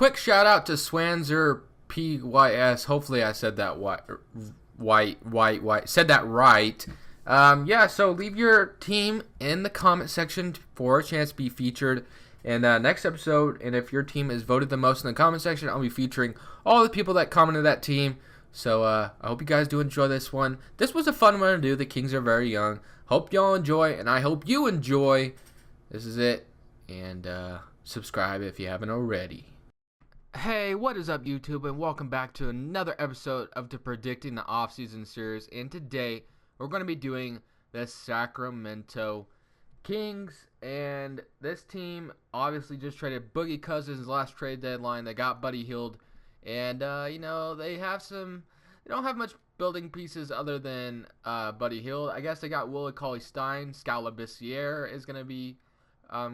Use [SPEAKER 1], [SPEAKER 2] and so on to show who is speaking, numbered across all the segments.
[SPEAKER 1] quick shout out to Swanzer PYS. Hopefully, I said that said that right. Yeah, so leave your team in the comment section for a chance to be featured in next episode. And if your team is voted the most in the comment section, I'll be featuring all the people that commented that team. So I hope you guys do enjoy this one. This was a fun one to do. The Kings are very young. Hope y'all enjoy, and I hope you enjoy. This is it, and subscribe if you haven't already. Hey, what is up, YouTube, and welcome back to another episode of the Predicting the Offseason series. And today, we're going to be doing the Sacramento Kings, and this team obviously just traded Boogie Cousins last trade deadline. They got Buddy Hield, and they don't have much building pieces other than Buddy Hield. I guess they got Willie Cauley-Stein. Scal Labissiere is going to be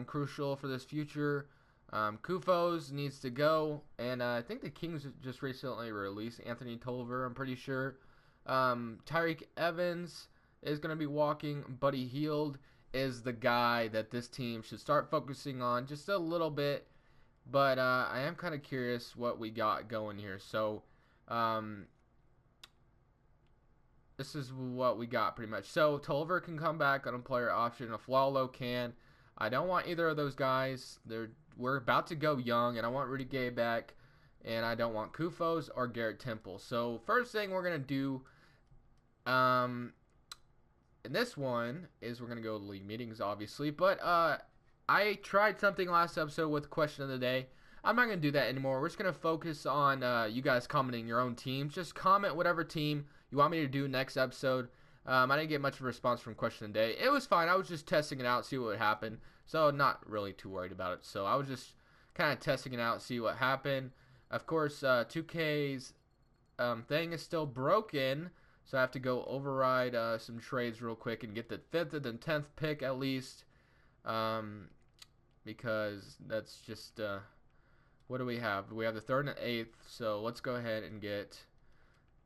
[SPEAKER 1] crucial for this future. Kufos needs to go, and I think the Kings just recently released Anthony Tolliver, I'm pretty sure. Tyreek Evans is going to be walking. Buddy Hield is the guy that this team should start focusing on just a little bit, but I am kind of curious what we got going here. So this is what we got pretty much. So Tolliver can come back on a player option. Aflalo can. I don't want either of those guys. We're about to go young, and I want Rudy Gay back, and I don't want Kufos or Garrett Temple. So first thing we're going to do in this one is we're going to go to league meetings, obviously. But I tried something last episode with question of the day. I'm not going to do that anymore. We're just going to focus on you guys commenting your own teams. Just comment whatever team you want me to do next episode. I didn't get much of a response from question of the day. It was fine. I was just testing it out, see what would happen. So not really too worried about it. So I was just kind of testing it out, see what happened. Of course, 2K's thing is still broken. So I have to go override some trades real quick and get the 5th and then 10th pick at least. Because that's just, what do we have? We have the 3rd and the 8th. So let's go ahead and get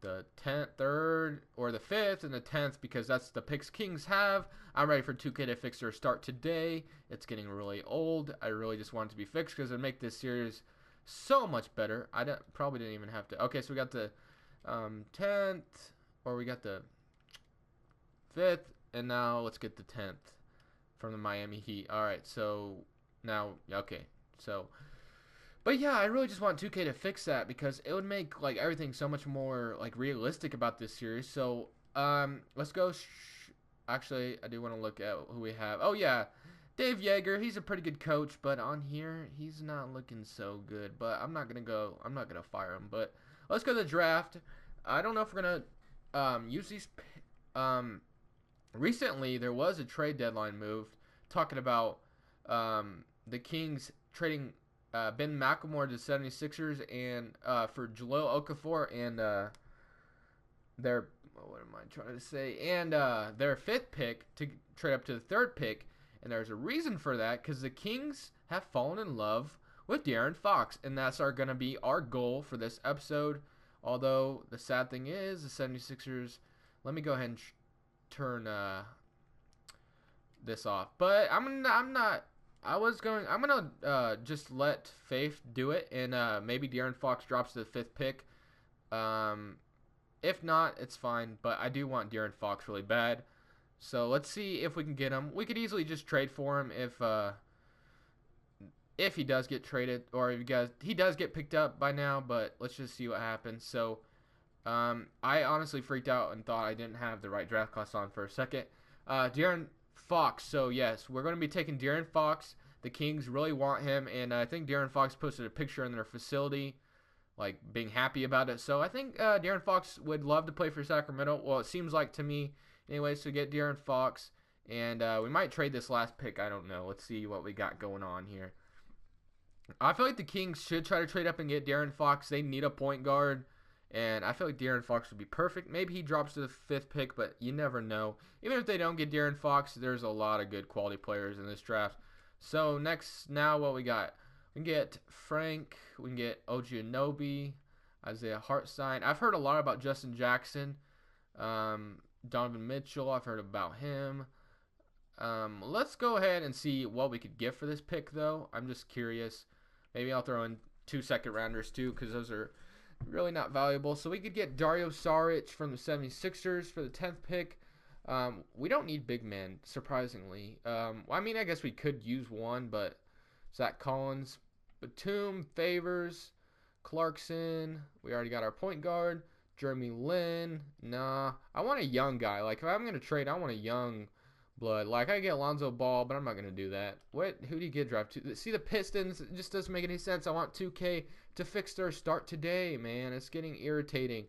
[SPEAKER 1] the 3rd or the 5th and the 10th, because that's the picks Kings have. I'm ready for 2K to fix their start today. It's getting really old. I really just want it to be fixed because it would make this series so much better. Probably didn't even have to. Okay, so we got the 10th, or we got the 5th, and now let's get the 10th from the Miami Heat. All right, so now, okay, so. But yeah, I really just want 2K to fix that because it would make like everything so much more like realistic about this series. So let's go. Actually, I do want to look at who we have. Oh yeah, Dave Yeager. He's a pretty good coach, but on here he's not looking so good. But I'm not gonna fire him. But let's go to the draft. I don't know if we're gonna use these. Recently there was a trade deadline move talking about the Kings trading Ben McLemore to the 76ers and for Jahlil Okafor and their what am I trying to say? And their 5th pick to trade up to the 3rd pick. And there's a reason for that because the Kings have fallen in love with De'Aaron Fox, and that's going to be our goal for this episode. Although the sad thing is the 76ers. Let me go ahead and turn this off. But I'm gonna just let Faith do it, and maybe De'Aaron Fox drops to the 5th pick. If not, it's fine. But I do want De'Aaron Fox really bad. So let's see if we can get him. We could easily just trade for him if he does get traded, or if he does get picked up by now. But let's just see what happens. So I honestly freaked out and thought I didn't have the right draft class on for a second. De'Aaron Fox. So yes, we're going to be taking De'Aaron Fox. The Kings really want him, and I think De'Aaron Fox posted a picture in their facility, like being happy about it. So I think De'Aaron Fox would love to play for Sacramento. Well, it seems like to me. Anyways, so get De'Aaron Fox, and we might trade this last pick. I don't know. Let's see what we got going on here. I feel like the Kings should try to trade up and get De'Aaron Fox. They need a point guard, and I feel like De'Aaron Fox would be perfect. Maybe he drops to the 5th pick, but you never know. Even if they don't get De'Aaron Fox, there's a lot of good quality players in this draft. So now what we got? We can get Frank. We can get OG Anunoby, Isaiah Hartenstein. I've heard a lot about Justin Jackson. Donovan Mitchell, I've heard about him. Let's go ahead and see what we could get for this pick, though. I'm just curious. Maybe I'll throw in 2 second rounders too, because those are really not valuable. So we could get Dario Saric from the 76ers for the 10th pick. We don't need big men, surprisingly. I mean, I guess we could use one, but Zach Collins, Batum, Favors, Clarkson. We already got our point guard. Jeremy Lin. Nah. I want a young guy. Like, if I'm going to trade, I want a young blood. Like, I get Lonzo Ball, but I'm not going to do that. Who do you get draft to? See, the Pistons, it just doesn't make any sense. I want 2K to fix their start today, man. It's getting irritating.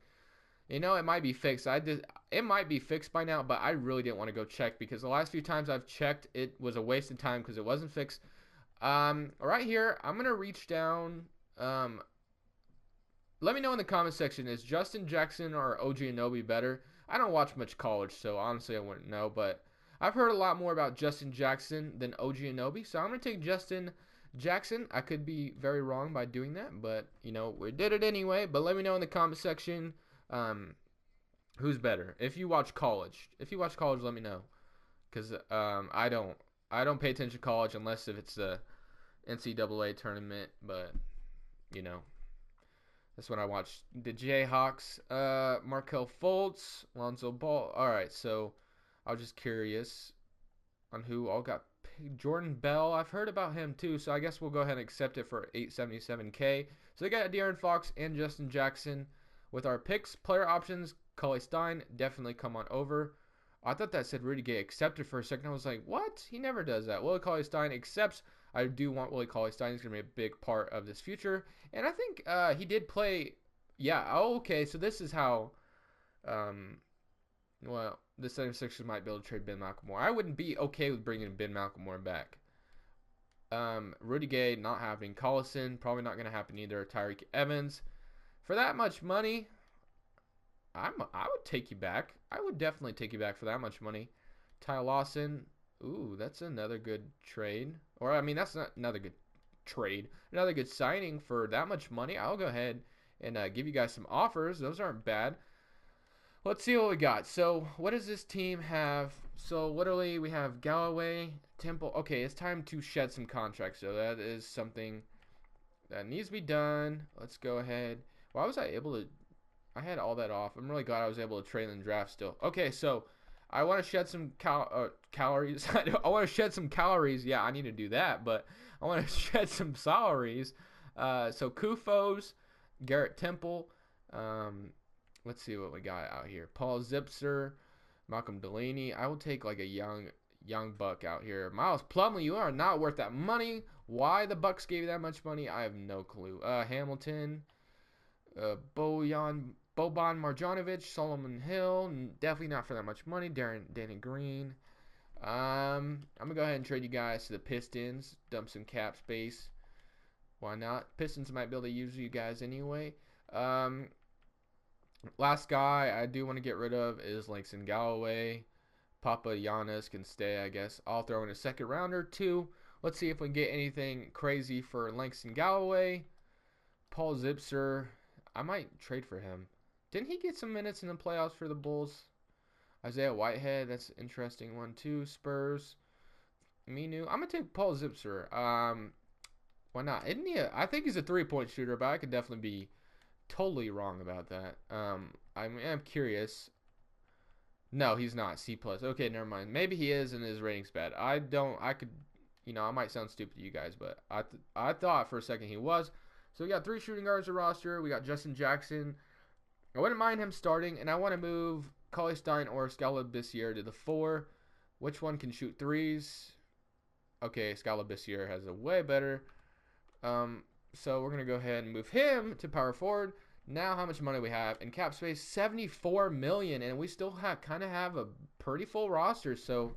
[SPEAKER 1] You know, it might be fixed. It might be fixed by now, but I really didn't want to go check because the last few times I've checked, it was a waste of time because it wasn't fixed. Right here, I'm going to reach down. Let me know in the comment section, is Justin Jackson or OG Anunoby better? I don't watch much college, so honestly I wouldn't know, but I've heard a lot more about Justin Jackson than OG Anunoby, so I'm going to take Justin Jackson. I could be very wrong by doing that, but, you know, we did it anyway. But let me know in the comment section who's better. If you watch college, let me know, because I don't pay attention to college unless if it's the NCAA tournament, but, you know. That's when I watched the Jayhawks, Markelle Fultz, Lonzo Ball. All right, so I was just curious on who all got paid. Jordan Bell, I've heard about him too, so I guess we'll go ahead and accept it for $877K. So they got De'Aaron Fox and Justin Jackson with our picks. Player options, Cauley Stein, definitely come on over. I thought that said Rudy Gay accepted for a second. I was like, what? He never does that. Willie Cauley Stein accepts. I do want Willie Cauley Stein. He's going to be a big part of this future. And I think he did play. Yeah, oh, okay. So this is how, the 76ers might be able to trade Ben McLemore. I wouldn't be okay with bringing Ben McLemore back. Rudy Gay, not happening. Collison, probably not going to happen either. Tyreek Evans. For that much money, I would take you back. I would definitely take you back for that much money. Ty Lawson. Ooh, that's another good trade. Or, I mean, that's not another good trade. Another good signing for that much money. I'll go ahead and give you guys some offers. Those aren't bad. Let's see what we got. So, what does this team have? So, literally, we have Galloway, Temple. Okay, it's time to shed some contracts. So, that is something that needs to be done. Let's go ahead. Why was I able to... I had all that off. I'm really glad I was able to trade in the draft still. Okay, so I want to shed some calories. I want to shed some calories. Yeah, I need to do that, but I want to shed some salaries. So Kufos, Garrett Temple. Let's see what we got out here. Paul Zipser, Malcolm Delaney. I will take like a young buck out here. Miles Plumlee, you are not worth that money. Why the Bucks gave you that much money, I have no clue. Hamilton, Boban Marjanovic, Solomon Hill, definitely not for that much money. Danny Green. I'm gonna go ahead and trade you guys to the Pistons. Dump some cap space. Why not? Pistons might be able to use you guys anyway. Last guy I do want to get rid of is Langston Galloway. Papa Giannis can stay, I guess. I'll throw in a second rounder too. Let's see if we can get anything crazy for Langston Galloway. Paul Zipser. I might trade for him. Didn't he get some minutes in the playoffs for the Bulls? Isaiah Whitehead, that's an interesting one too. Spurs. Minu. I'm going to take Paul Zipser. Why not? Isn't he I think he's a three-point shooter, but I could definitely be totally wrong about that. I'm curious. No, he's not. C+. Okay, never mind. Maybe he is and his rating's bad. I might sound stupid to you guys, but I thought for a second he was. So we got 3 shooting guards on the roster. We got Justin Jackson. I wouldn't mind him starting, and I want to move Cauley Stein or Scalabissiere to the 4. Which one can shoot threes? Okay, Scalabissiere has a way better. So we're going to go ahead and move him to power forward. Now how much money we have in cap space? $74 million, and we still kind of have a pretty full roster. So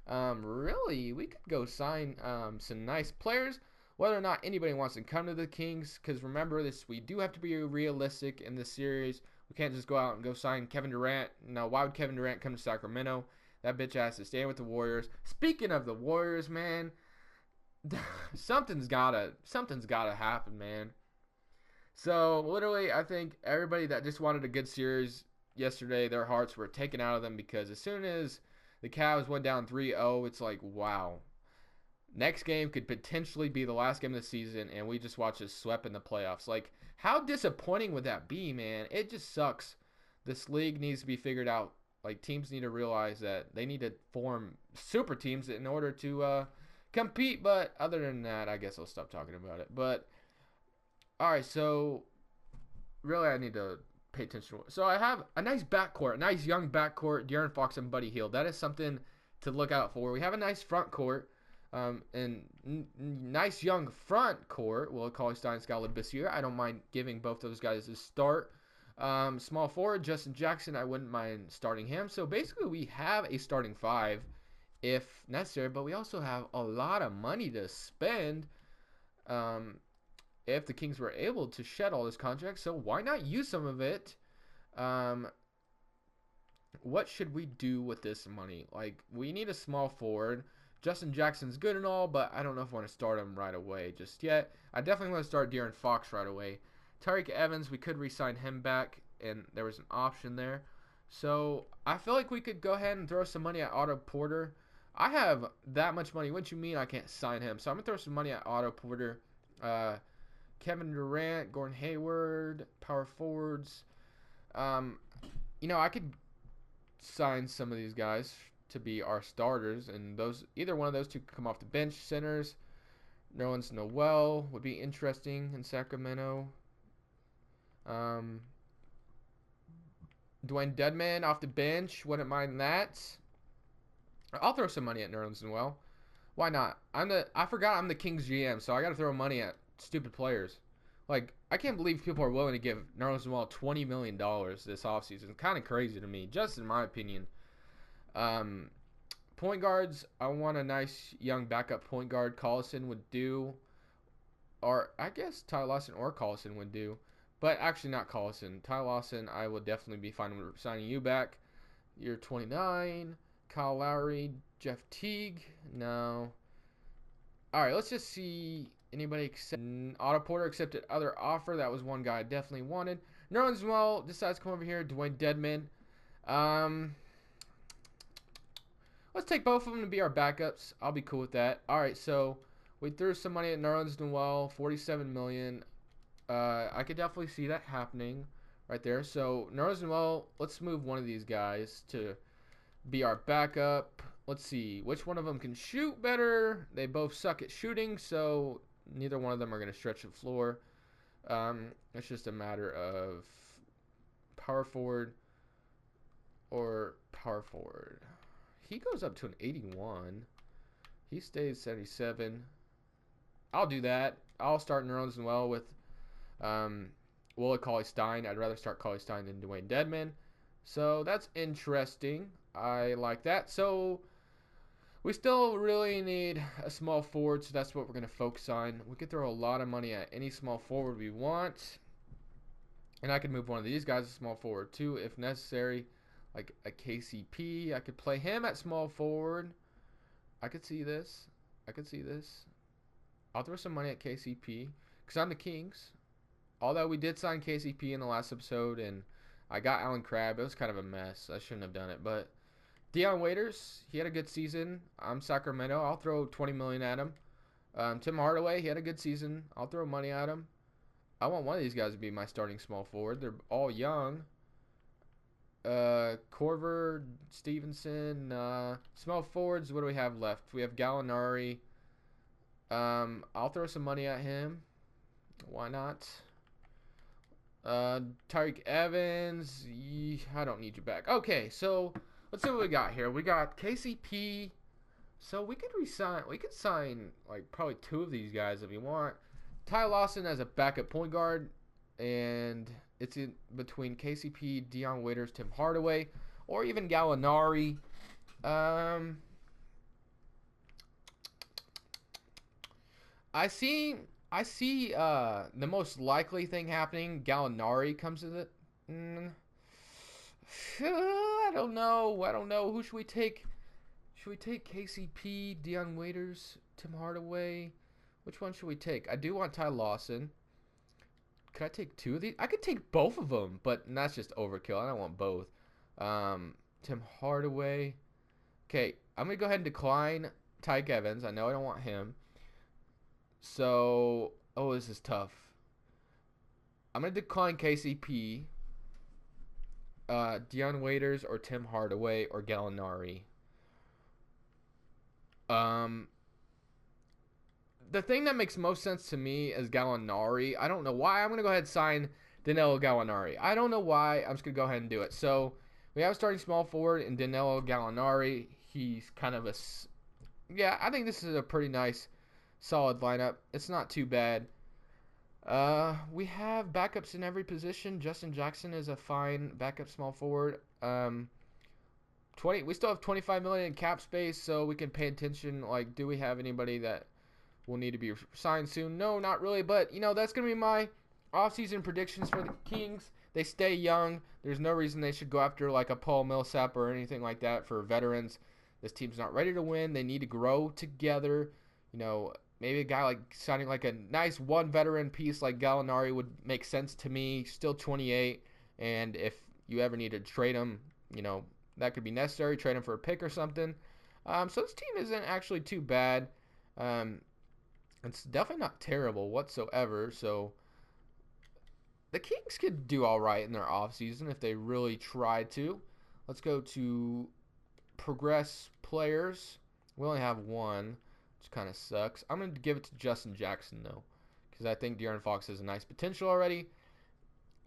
[SPEAKER 1] really, we could go sign some nice players. Whether or not anybody wants to come to the Kings, because remember this, we do have to be realistic in this series. We can't just go out and go sign Kevin Durant. No, why would Kevin Durant come to Sacramento? That bitch has to stay with the Warriors. Speaking of the Warriors, man, something's gotta happen, man. So literally, I think everybody that just wanted a good series yesterday, their hearts were taken out of them because as soon as the Cavs went down 3-0, it's like, wow. Next game could potentially be the last game of the season, and we just watch us swept in the playoffs. Like, how disappointing would that be, man? It just sucks. This league needs to be figured out. Like, teams need to realize that they need to form super teams in order to compete. But other than that, I guess I'll stop talking about it. But all right, so really, I need to pay attention. So I have a nice backcourt, a nice young backcourt, De'Aaron Fox and Buddy Hield. That is something to look out for. We have a nice front court. Nice young front court. Will Cauley-Stein, Skylar Bissier. I don't mind giving both those guys a start. Small forward, Justin Jackson. I wouldn't mind starting him. So basically, we have a starting five if necessary, but we also have a lot of money to spend. If the Kings were able to shed all this contract, so why not use some of it? What should we do with this money? Like, we need a small forward. Justin Jackson's good and all, but I don't know if I want to start him right away just yet. I definitely want to start De'Aaron Fox right away. Tariq Evans, we could re-sign him back, and there was an option there. So I feel like we could go ahead and throw some money at Otto Porter. I have that much money. What you mean I can't sign him? So I'm going to throw some money at Otto Porter. Kevin Durant, Gordon Hayward, power forwards. I could sign some of these guys to be our starters, and either one of those two could come off the bench. Centers, Nerlens Noel would be interesting in Sacramento. Dwayne Dedman off the bench, wouldn't mind that. I'll throw some money at Nerlens Noel. Why not? I forgot I'm the Kings GM, so I got to throw money at stupid players. Like, I can't believe people are willing to give Nerlens Noel $20 million this offseason. Kind of crazy to me, just in my opinion. Point guards, I want a nice young backup point guard. Collison would do. Or, I guess Ty Lawson or Collison would do. But actually not Collison. Ty Lawson, I would definitely be fine with signing you back. You're 29. Kyle Lowry, Jeff Teague. No. Alright, let's just see. Anybody accept Otto Porter accepted other offer. That was one guy I definitely wanted. Nerlens Noel decides to come over here. Dwayne Dedman. Let's take both of them to be our backups. I'll be cool with that. Alright, so we threw some money at Nerlens Noel, $47 million. I could definitely see that happening right there. So Nerlens Noel, let's move one of these guys to be our backup. Let's see which one of them can shoot better. They both suck at shooting, so neither one of them are going to stretch the floor. It's just a matter of power forward or power forward. He goes up to an 81. He stays 77. I'll do that. I'll start Nerlens Noel with Will Cauley-Stein. I'd rather start Cauley-Stein than Dwayne Dedman. So that's interesting. I like that. So we still really need a small forward, so that's what we're going to focus on. We could throw a lot of money at any small forward we want. And I could move one of these guys to small forward too if necessary. Like a KCP. I could play him at small forward. I could see this. I'll throw some money at KCP because I'm the Kings. Although we did sign KCP in the last episode and I got Allen Crabbe. It was kind of a mess. I shouldn't have done it. But Dion Waiters, he had a good season. I'm Sacramento. I'll throw $20 million at him. Tim Hardaway, he had a good season. I'll throw money at him. I want one of these guys to be my starting small forward. They're all young. Corver, Stevenson. Small forwards, what do we have left? We have Gallinari. I'll throw some money at him. Why not? Tariq Evans. I don't need you back. Okay, so let's see what we got here. We got KCP. So we could resign. We could sign like probably two of these guys if you want. Ty Lawson as a backup point guard, and it's in between KCP, Dion Waiters, Tim Hardaway, or even Gallinari. I see the most likely thing happening. Gallinari comes to the. I don't know. Who should we take? Should we take KCP, Dion Waiters, Tim Hardaway? Which one should we take? I do want Ty Lawson. Could I take two of these? I could take both of them, but that's just overkill. I don't want both. Tim Hardaway. Okay, I'm going to go ahead and decline. Tyke Evans. I know I don't want him. So, oh, this is tough. I'm going to decline KCP, Dion Waiters, or Tim Hardaway, or Gallinari. Um, the thing that makes most sense to me is Gallinari. I don't know why. I'm going to go ahead and sign Danilo Gallinari. I don't know why. I'm just going to go ahead and do it. So, we have a starting small forward in Danilo Gallinari. He's kind of a... Yeah, I think this is a pretty nice, solid lineup. It's not too bad. We have backups in every position. Justin Jackson is a fine backup small forward. 20. We still have 25 million in cap space, so we can pay attention. Like, do we have anybody that will need to be signed soon? No, not really. But that's gonna be my offseason predictions for the Kings. They stay young. There's no reason they should go after like a Paul Millsap or anything like that for veterans. This team's not ready to win. They need to grow together. Maybe a guy like signing like a nice one veteran piece like Gallinari would make sense to me. Still 28, and if you ever need to trade him, that could be necessary. Trade him for a pick or something. So this team isn't actually too bad. It's definitely not terrible whatsoever. So the Kings could do all right in their offseason if they really tried to. Let's go to progress players. We only have one, which kind of sucks. I'm going to give it to Justin Jackson, though, because I think De'Aaron Fox has a nice potential already.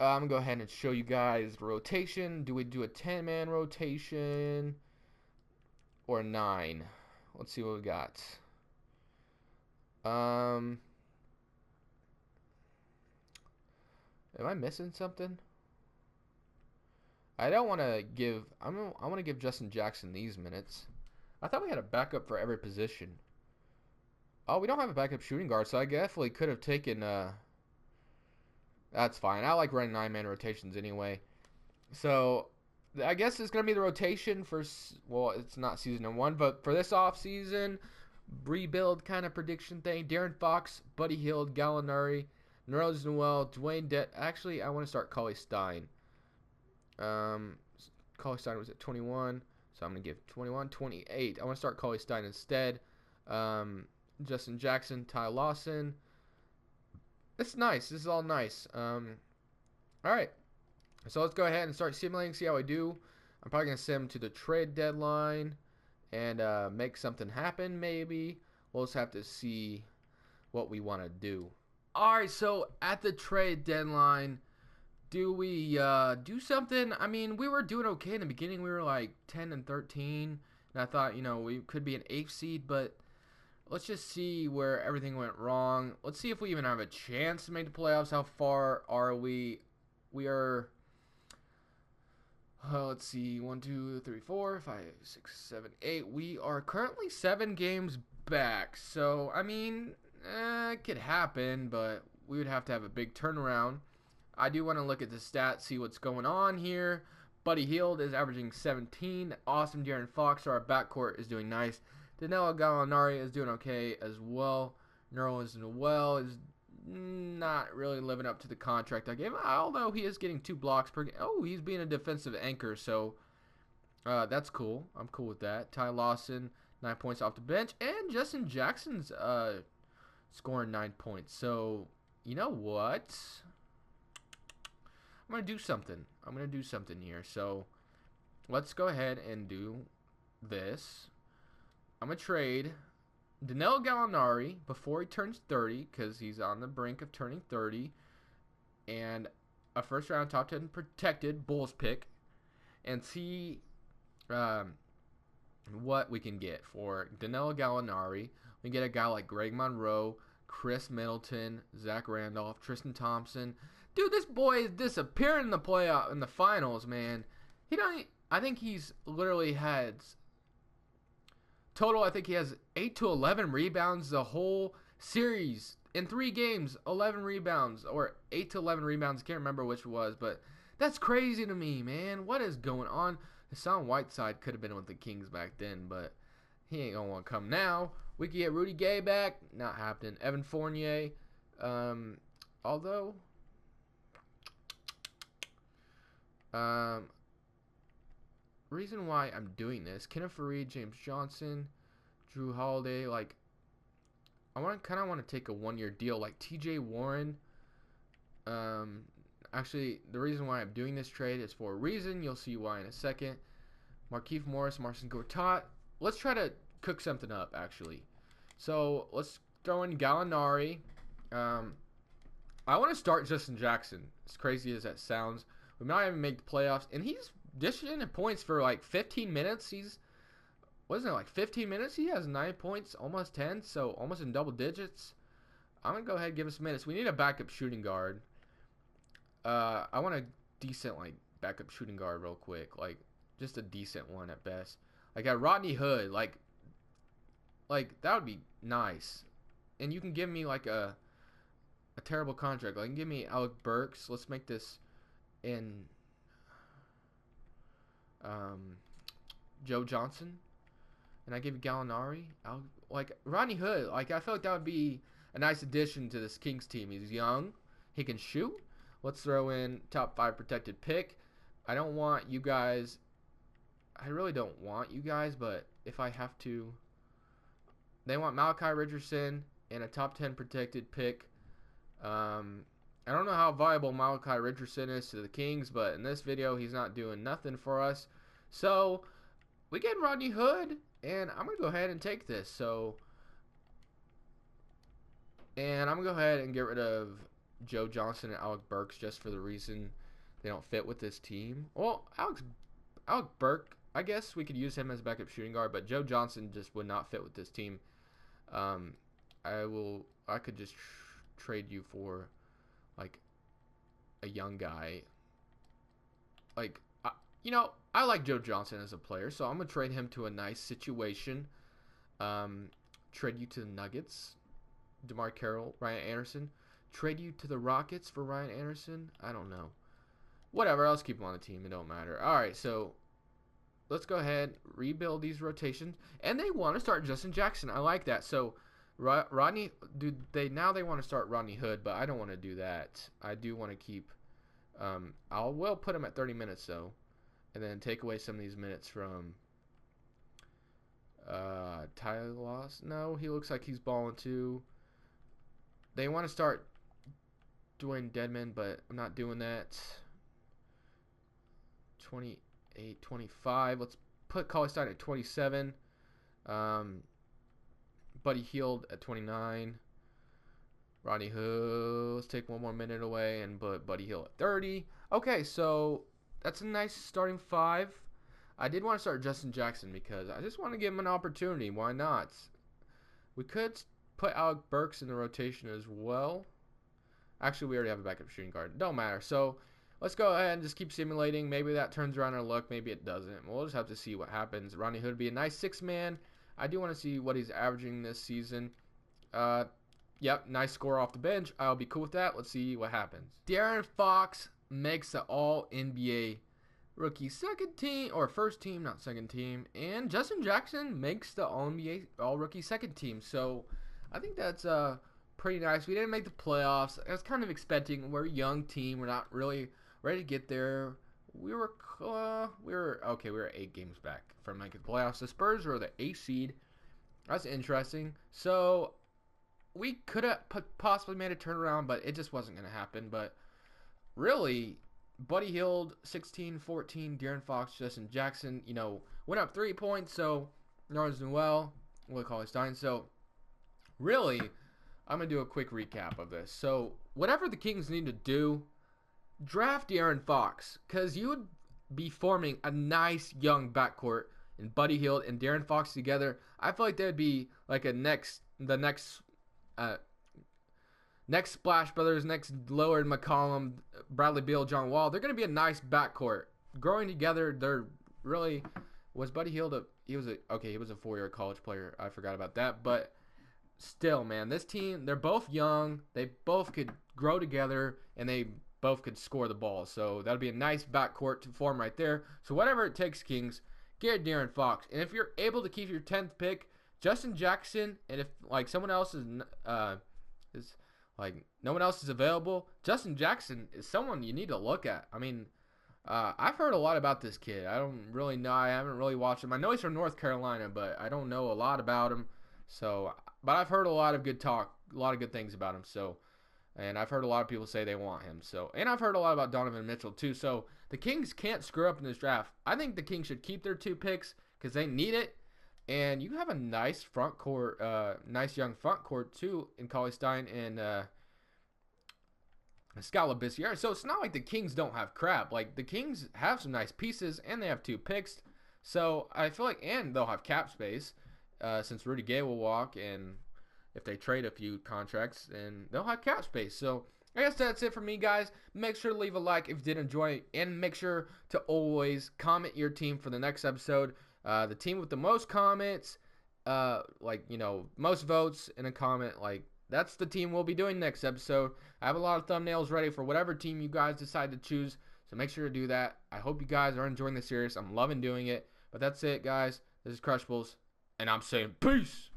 [SPEAKER 1] I'm going to go ahead and show you guys the rotation. Do we do a 10-man rotation or 9? Let's see what we got. Am I missing something? I don't want to give... I want to give Justin Jackson these minutes. I thought we had a backup for every position. Oh, we don't have a backup shooting guard, so I definitely could have taken... That's fine. I like running 9-man rotations anyway. So, I guess it's going to be the rotation for... Well, it's not season 1, but for this offseason, rebuild kind of prediction thing. De'Aaron Fox, Buddy Hield, Gallinari, Nerlens Noel, Dwayne Det... Actually, I want to start Cauley Stein. Cauley Stein was at 21, so I'm going to give 21, 28. I want to start Cauley Stein instead. Justin Jackson, Ty Lawson. It's nice. This is all nice. All right. So let's go ahead and start simulating, see how I do. I'm probably going to sim to the trade deadline and make something happen maybe. We'll just have to see what we want to do. All right, so at the trade deadline, do we do something? I mean, we were doing okay in the beginning. We were like 10 and 13, and I thought, we could be an 8th seed, but let's just see where everything went wrong. Let's see if we even have a chance to make the playoffs. How far are we? We are, let's see, 1, 2, 3, 4, 5, 6, 7, 8. We are currently 7 games back. So, I mean, it could happen, but we would have to have a big turnaround. I do want to look at the stats, see what's going on here. Buddy Hield is averaging 17. Awesome. De'Aaron Fox, our backcourt, is doing nice. Danilo Gallinari is doing okay as well. Nerlens Noel is not really living up to the contract I gave him, although he is getting 2 blocks per game. Oh, he's being a defensive anchor, so that's cool. I'm cool with that. Ty Lawson, 9 points off the bench. And Justin Jackson's scoring 9 points. So, you know what? I'm going to do something. I'm going to do something here. So, let's go ahead and do this. I'm going to trade Danilo Gallinari before he turns 30, because he's on the brink of turning 30, and a first-round top 10 protected Bulls pick, and see what we can get for Danilo Gallinari. We get a guy like Greg Monroe, Chris Middleton, Zach Randolph, Tristan Thompson. Dude, this boy is disappearing in the finals, man. I think he's literally had total. I think he has 8 to 11 rebounds the whole series in 3 games. 11 rebounds or 8 to 11 rebounds. I can't remember which it was, but that's crazy to me, man. What is going on? Hassan Whiteside could have been with the Kings back then, but he ain't gonna want to come now. We could get Rudy Gay back. Not happening. Evan Fournier. Although, reason why I'm doing this: Kenneth Faried, James Johnson, Drew Holiday. Like, I kind of want to take a 1-year deal, like T.J. Warren. Actually, the reason why I'm doing this trade is for a reason. You'll see why in a second. Markieff Morris, Marcin Gortat. Let's try to cook something up, actually. So let's throw in Gallinari. I want to start Justin Jackson. As crazy as that sounds, we might even make the playoffs, and he's dishing in points for like 15 minutes. Wasn't it like 15 minutes? He has 9 points, almost 10, so almost in double digits. I'm gonna go ahead and give him some minutes. We need a backup shooting guard. I want a decent like backup shooting guard real quick, like just a decent one at best. Like a Rodney Hood, like that would be nice. And you can give me like a terrible contract. Like, you can give me Alec Burks. Let's make this in Joe Johnson. And I give you Gallinari. Like Rodney Hood. Like, I feel like that would be a nice addition to this Kings team. He's young. He can shoot. Let's throw in top 5 protected pick. I don't want you guys. I really don't want you guys, but if I have to. They want Malachi Richardson and a top 10 protected pick. I don't know how viable Malachi Richardson is to the Kings, but in this video, he's not doing nothing for us. So, we get Rodney Hood, and I'm going to go ahead and take this. And I'm going to go ahead and get rid of Joe Johnson and Alec Burks just for the reason they don't fit with this team. Well, Alec Burke, I guess we could use him as a backup shooting guard, but Joe Johnson just would not fit with this team. I could just trade you for like a young guy. Like, I like Joe Johnson as a player, so I'm gonna trade him to a nice situation. Trade you to the Nuggets, DeMar Carroll, Ryan Anderson. Trade you to the Rockets for Ryan Anderson. I don't know. Whatever. I'll just keep him on the team. It don't matter. All right, so let's go ahead, rebuild these rotations, and they want to start Justin Jackson. I like that. So Rodney, now they want to start Rodney Hood, but I don't want to do that. I do want to keep. Will put him at 30 minutes though, and then take away some of these minutes from Tyler Loss. No, he looks like he's balling too. They want to start Dwayne Dedman, but I'm not doing that. 28, 25. Let's put Cauley-Stein at 27. Buddy Hield at 29. Rodney Hood. Let's take one more minute away and put Buddy Hield at 30. Okay, so that's a nice starting 5. I did want to start Justin Jackson because I just want to give him an opportunity. Why not? We could put Alec Burks in the rotation as well. Actually, we already have a backup shooting guard. Don't matter. So let's go ahead and just keep simulating. Maybe that turns around our luck. Maybe it doesn't. We'll just have to see what happens. Rodney Hood would be a nice 6-man. I do want to see what he's averaging this season. Yep, nice score off the bench. I'll be cool with that. Let's see what happens. De'Aaron Fox makes the All-NBA rookie second team, or first team, not second team. And Justin Jackson makes the All-NBA All-Rookie second team. So I think that's pretty nice. We didn't make the playoffs. I was kind of expecting. We're a young team. We're not really ready to get there. We were 8 games back from making the playoffs. The Spurs were the 8th seed. That's interesting. So we could have possibly made a turnaround, but it just wasn't going to happen. But really, Buddy Hield, 16, 14, De'Aaron Fox, Justin Jackson, went up 3 points. So Norris doing well. We'll call it Stein. So really, I'm going to do a quick recap of this. So whatever the Kings need to do, draft De'Aaron Fox, because you would be forming a nice young backcourt in Buddy Hield and De'Aaron Fox together. I feel like they'd be like the next Splash Brothers, next Lillard, McCollum, Bradley Beal, John Wall. They're going to be a nice backcourt. Growing together, they're really. Was Buddy Hield he was a 4-year college player. I forgot about that, but still, man, this team, they're both young. They both could grow together, and they both could score the ball. So that'll be a nice backcourt to form right there. So whatever it takes, Kings, get De'Aaron Fox. And if you're able to keep your 10th pick, Justin Jackson, and if someone else is no one else is available, Justin Jackson is someone you need to look at. I mean, I've heard a lot about this kid. I don't really know. I haven't really watched him. I know he's from North Carolina, but I don't know a lot about him. So, but I've heard a lot of good talk, a lot of good things about him. So, and I've heard a lot of people say they want him. So, and I've heard a lot about Donovan Mitchell too. So, the Kings can't screw up in this draft. I think the Kings should keep their 2 picks because they need it. And you have a nice front court, nice young front court too in Cauley Stein and Scalabrine. So it's not like the Kings don't have crap. Like the Kings have some nice pieces and they have 2 picks. So I feel like, and they'll have cap space since Rudy Gay will walk, and if they trade a few contracts, and they'll have cap space. So I guess that's it for me, guys. Make sure to leave a like if you did enjoy it, and make sure to always comment your team for the next episode. The team with the most comments, most votes in a comment, that's the team we'll be doing next episode. I have a lot of thumbnails ready for whatever team you guys decide to choose, so make sure to do that. I hope you guys are enjoying the series. I'm loving doing it. But that's it, guys. This is Crushables, and I'm saying peace.